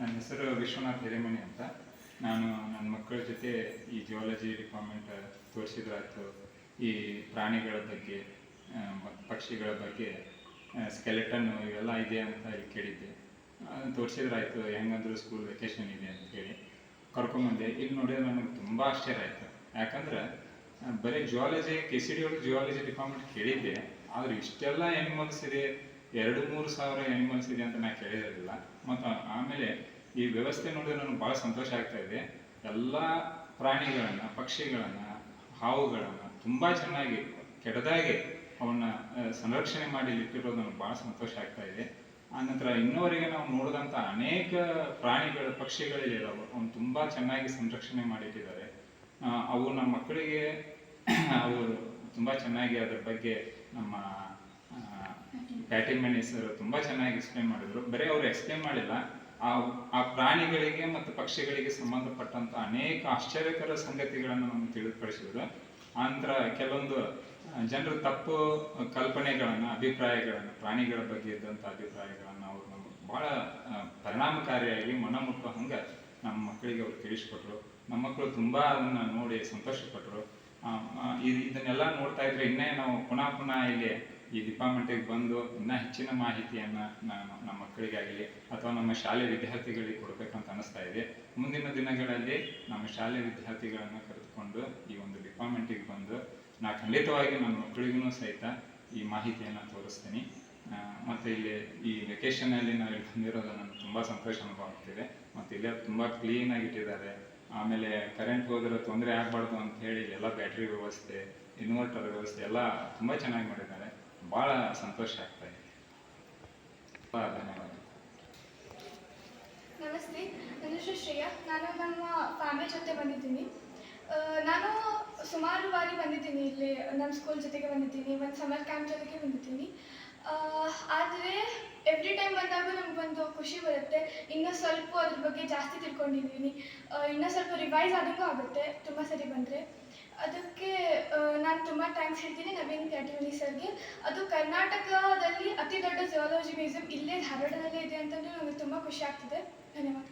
ನನ್ನ ಹೆಸರು ವಿಶ್ವನಾಥ್ ಹಿರೇಮಣಿ ಅಂತ. ನಾನು ನನ್ನ ಮಕ್ಕಳ ಜೊತೆ ಈ ಜಿಯಾಲಜಿ ಡಿಪಾರ್ಟ್ಮೆಂಟ್ ತೋರಿಸಿದ್ರಾಯ್ತು, ಈ ಪ್ರಾಣಿಗಳ ಬಗ್ಗೆ ಮತ್ತು ಪಕ್ಷಿಗಳ ಬಗ್ಗೆ ಸ್ಕೆಲೆಟನ್ನು ಇವೆಲ್ಲ ಇದೆ ಅಂತ ಇಲ್ಲಿ ಕೇಳಿದ್ದೆ. ತೋರಿಸಿದ್ರಾಯ್ತು, ಹೆಂಗಂದ್ರೆ ಸ್ಕೂಲ್ ವೆಕೇಷನ್ ಇದೆ ಅಂತ ಹೇಳಿ ಕರ್ಕೊಂಬಂದೆ. ಇಲ್ಲಿ ನೋಡಿದ್ರೆ ನನಗೆ ತುಂಬ ಆಶ್ಚರ್ಯ ಆಯಿತು. ಯಾಕಂದ್ರೆ ಬರೀ ಜಿಯಾಲಜಿ KCD ಒಳಗೆ ಜಿಯಾಲಜಿ ಡಿಪಾರ್ಟ್ಮೆಂಟ್ ಕೇಳಿದ್ದೆ, ಆದರೆ ಇಷ್ಟೆಲ್ಲ ಆ್ಯನಿಮಲ್ಸ್ ಇದೆ, 2-3 ಸಾವಿರ ಆ್ಯನಿಮಲ್ಸ್ ಇದೆ ಅಂತ ನಾನು ಕೇಳಿರಲಿಲ್ಲ. ಮತ್ತು ಆಮೇಲೆ ಈ ವ್ಯವಸ್ಥೆ ನೋಡಿದ್ರೆ ನನಗೆ ಭಾಳ ಸಂತೋಷ ಆಗ್ತಾ ಇದೆ. ಎಲ್ಲ ಪ್ರಾಣಿಗಳನ್ನು, ಪಕ್ಷಿಗಳನ್ನು, ಹಾವುಗಳನ್ನು ತುಂಬ ಚೆನ್ನಾಗಿ ಕೆಡದಾಗೆ ಅವನ್ನ ಸಂರಕ್ಷಣೆ ಮಾಡಿ ಇಟ್ಟಿರೋದು ನನಗೆ ಭಾಳ ಸಂತೋಷ ಆಗ್ತಾ ಇದೆ. ಆನಂತರ ಇನ್ನೂವರೆಗೆ ನಾವು ನೋಡಿದಂಥ ಅನೇಕ ಪ್ರಾಣಿಗಳು, ಪಕ್ಷಿಗಳಿದ್ದಾವೆ, ಅವನು ತುಂಬ ಚೆನ್ನಾಗಿ ಸಂರಕ್ಷಣೆ ಮಾಡಿಟ್ಟಿದ್ದಾರೆ. ಅವು ನಮ್ಮ ಮಕ್ಕಳಿಗೆ ಅವರು ತುಂಬ ಚೆನ್ನಾಗಿ ಅದರ ಬಗ್ಗೆ ನಮ್ಮ ಪ್ಯಾಟಿಮಣಿ ಸರ್ ತುಂಬ ಚೆನ್ನಾಗಿ ಎಕ್ಸ್ಪ್ಲೇನ್ ಮಾಡಿದರು. ಬರೀ ಅವರು ಎಕ್ಸ್ಪ್ಲೇನ್ ಮಾಡಿಲ್ಲ, ಆ ಪ್ರಾಣಿಗಳಿಗೆ ಮತ್ತು ಪಕ್ಷಿಗಳಿಗೆ ಸಂಬಂಧಪಟ್ಟಂಥ ಅನೇಕ ಆಶ್ಚರ್ಯಕರ ಸಂಗತಿಗಳನ್ನು ನಮಗೆ ತಿಳಿದುಪಡಿಸಿದರು. ಆನಂತರ ಕೆಲವೊಂದು ಜನರು ತಪ್ಪು ಕಲ್ಪನೆಗಳನ್ನು, ಅಭಿಪ್ರಾಯಗಳನ್ನು, ಪ್ರಾಣಿಗಳ ಬಗ್ಗೆ ಇದ್ದಂಥ ಅಭಿಪ್ರಾಯಗಳನ್ನು ಅವರು ನಮಗೆ ಭಾಳ ಪರಿಣಾಮಕಾರಿಯಾಗಿ ಮನಮುಟ್ಟುವ ಹಂಗೆ ನಮ್ಮ ಮಕ್ಕಳಿಗೆ ಅವರು ತಿಳಿಸ್ಕೊಟ್ರು. ನಮ್ಮ ಮಕ್ಕಳು ತುಂಬ ಅದನ್ನು ನೋಡಿ ಸಂತೋಷಪಟ್ಟರು. ಇದನ್ನೆಲ್ಲ ನೋಡ್ತಾ ಇದ್ರೆ ಇನ್ನೇ ನಾವು ಪುನಃ ಇಲ್ಲಿ ಈ ಡಿಪಾರ್ಟ್ಮೆಂಟಿಗೆ ಬಂದು ಇನ್ನೂ ಹೆಚ್ಚಿನ ಮಾಹಿತಿಯನ್ನು ನಮ್ಮ ಮಕ್ಕಳಿಗಾಗಲಿ ಅಥವಾ ನಮ್ಮ ಶಾಲೆ ವಿದ್ಯಾರ್ಥಿಗಳಿಗೆ ಕೊಡಬೇಕಂತ ಅನ್ನಿಸ್ತಾ ಇದೆ. ಮುಂದಿನ ದಿನಗಳಲ್ಲಿ ನಮ್ಮ ಶಾಲೆ ವಿದ್ಯಾರ್ಥಿಗಳನ್ನು ಕರೆದುಕೊಂಡು ಈ ಒಂದು ಡಿಪಾರ್ಟ್ಮೆಂಟಿಗೆ ಬಂದು ನಾನು ಖಂಡಿತವಾಗಿ ನನ್ನ ಮಕ್ಕಳಿಗೂ ಸಹಿತ ಈ ಮಾಹಿತಿಯನ್ನು ತೋರಿಸ್ತೀನಿ. ಮತ್ತು ಇಲ್ಲಿ ಈ ವೆಕೇಷನಲ್ಲಿ ನಾವು ಇಲ್ಲಿ ಬಂದಿರೋದು ನನಗೆ ತುಂಬ ಸಂತೋಷ ಅನುಭವ ಆಗ್ತಿದೆ. ಮತ್ತು ಇಲ್ಲೇ ತುಂಬ ಕ್ಲೀನಾಗಿ ಇಟ್ಟಿದ್ದಾರೆ. ಆಮೇಲೆ ಕರೆಂಟ್ ಹೋದ್ರೆ ತೊಂದರೆ ಆಗಬಾರ್ದು ಅಂತ ಹೇಳಿ ಎಲ್ಲ ಬ್ಯಾಟ್ರಿ ವ್ಯವಸ್ಥೆ, ಇನ್ವರ್ಟರ್ ವ್ಯವಸ್ಥೆ ಎಲ್ಲ ತುಂಬ ಚೆನ್ನಾಗಿ ಮಾಡಿದ್ದಾರೆ. ಭಾಳ ಸಂತೋಷ ಆಗ್ತಾ ಇದೆ. ಧನ್ಯವಾದ. ನಮಸ್ತೆ, ನನ್ನ ಹೆಸರು ಶ್ರೇಯಾ. ನಾನು ನಮ್ಮ ಫ್ಯಾಮಿಲಿ ಜೊತೆ ಬಂದಿದ್ದೀನಿ. ನಾನು ಸುಮಾರು ಬಾರಿ ಬಂದಿದ್ದೀನಿ, ಇಲ್ಲಿ ನಮ್ಮ ಸ್ಕೂಲ್ ಜೊತೆಗೆ ಬಂದಿದ್ದೀನಿ, ಒಂದು ಸಮರ್ ಕ್ಯಾಂಪ್ ಜೊತೆಗೆ ಬಂದಿದ್ದೀನಿ. ಆದರೆ ಎವ್ರಿ ಟೈಮ್ ಬಂದಾಗ ನಮಗೊಂದು ಖುಷಿ ಬರುತ್ತೆ. ಇನ್ನೂ ಸ್ವಲ್ಪ ಅದ್ರ ಬಗ್ಗೆ ಜಾಸ್ತಿ ತಿಳ್ಕೊಂಡಿದ್ದೀನಿ, ಇನ್ನೂ ಸ್ವಲ್ಪ ರಿವೈಸ್ ಆದಂಗೂ ಆಗುತ್ತೆ ತುಂಬ ಸರಿ ಬಂದರೆ. ಅದಕ್ಕೆ ನಾನು ತುಂಬ ಥ್ಯಾಂಕ್ಸ್ ಹೇಳ್ತೀನಿ ನವೀನ್ ಪ್ಯಾಟಿಮಣಿ ಸರ್ಗೆ. ಅದು ಕರ್ನಾಟಕದಲ್ಲಿ ಅತಿ ದೊಡ್ಡ ಜಿಯಾಲಜಿ ಮ್ಯೂಸಿಯಂ ಇಲ್ಲೇ ಧಾರವಾಡದಲ್ಲೇ ಇದೆ ಅಂತಂದರೆ ನನಗೆ ತುಂಬ ಖುಷಿ ಆಗ್ತಿದೆ. ಧನ್ಯವಾದ.